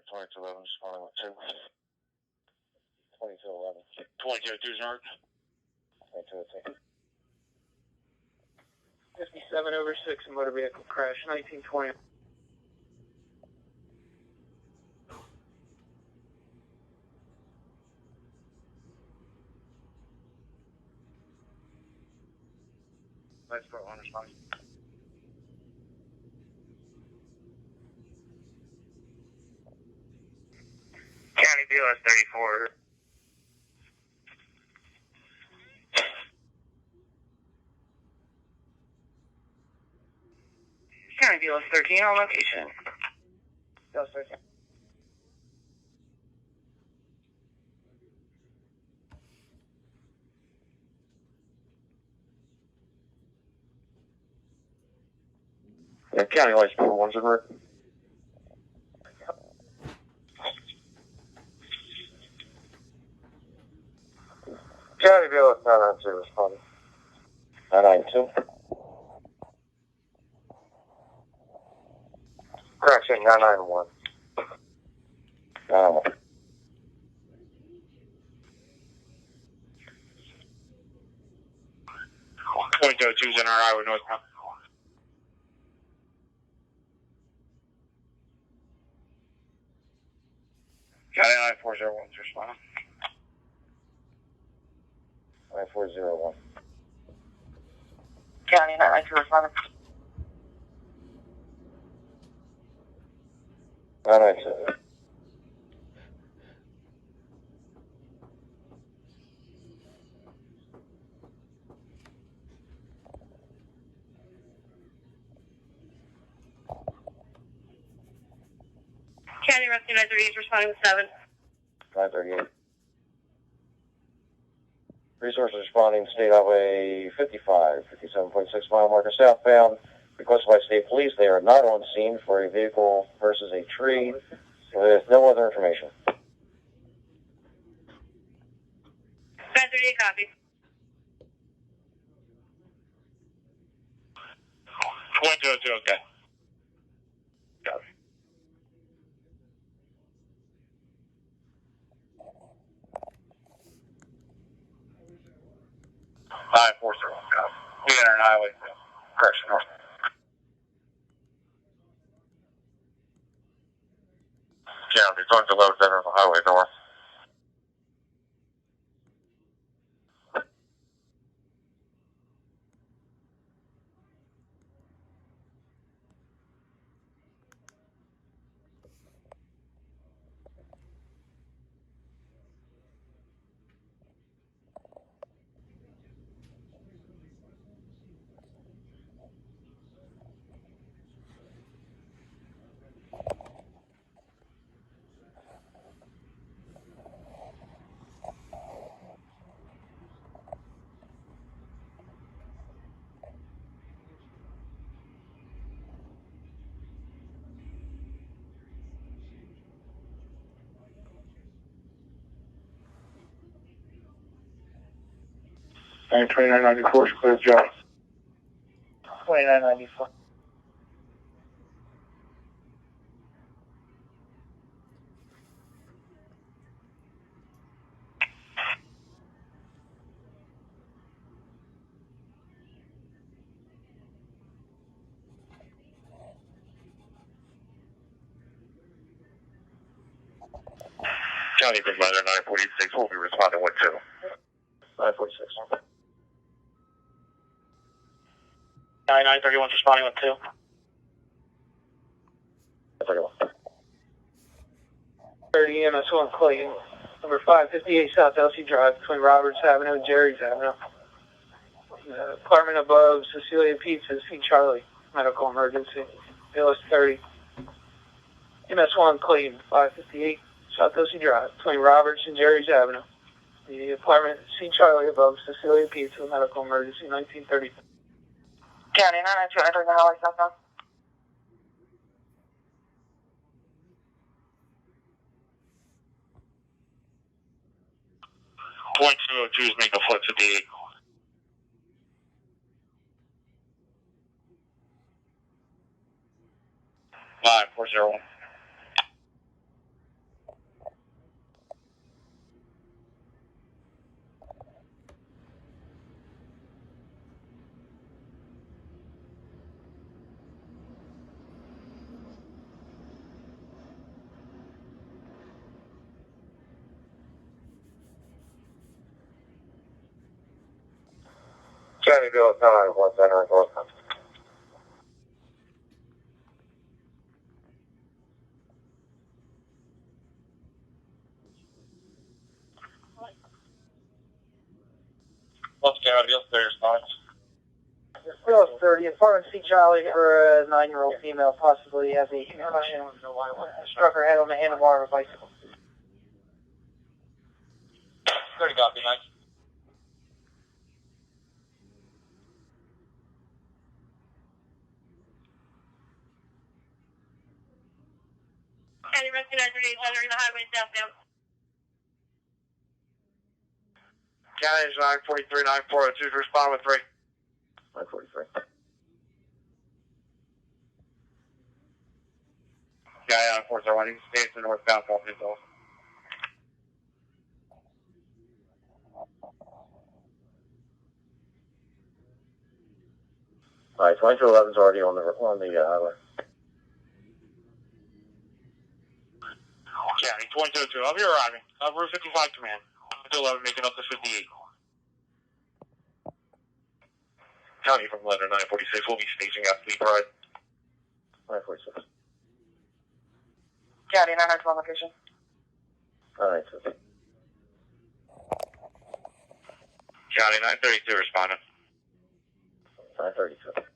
2211, responding with 2. 2211. 2202 Mark. 2202. 57/6, a motor vehicle crash, 1920. Let's go on response. County BLS 34. County BLS 13 on location. BLS 13. Yeah, county license number 1's in red. County BLS 992 responding. 992. Correction, 991. 991. 2202's in our highway northbound. County 9401's responding. 9401. County 992 responding. 992. County Rescue 938 is responding with 7. 938. Resources responding State Highway 55, 57.6 mile marker southbound. Requested by State Police. They are not on scene for a vehicle versus a tree with no other information. 938 copy. 2202, okay. Got it. Five 4-0, got it. We enter an highway. Correction, north. Yeah, it's going to low center of the highway north. And 2994 is clear job. 2994. County Provider 946 will be responding with 2. 946. 931 responding with 2. 31. 30 EMS1 Clayton. Number 558 South Elsie Drive between Roberts Avenue and Jerry's Avenue. Apartment above Cecilia Pizzas, see Charlie. Medical emergency. BLS 30. MS1 Clayton, 558 South Elsie Drive between Roberts and Jerry's Avenue. The apartment C Charlie above Cecilia Pizza, medical emergency, 1930. County 992 entering the highway southbound. 2202 is making a flip 58. 5401. County Bill 9, what's entering Gloucester? Gloucester County Bill 30 response. Bill 30, Apartment C Charlie for a 9-year-old female, possibly has a struck her head on the handlebar of a bicycle. 30 copy, 9. County Rescue 938 entering the highway southbound. County 943, 9402 to respond with 3. 943. County 941, you can stay to northbound, call P25. Alright, 2211's already on the highway. County 2202, I'll be arriving. Route 55 command. 11 making up to 58. County from letter 946 will be staging out Fleet Ride. 946. County 991 location. 992. County 932 responding. 932.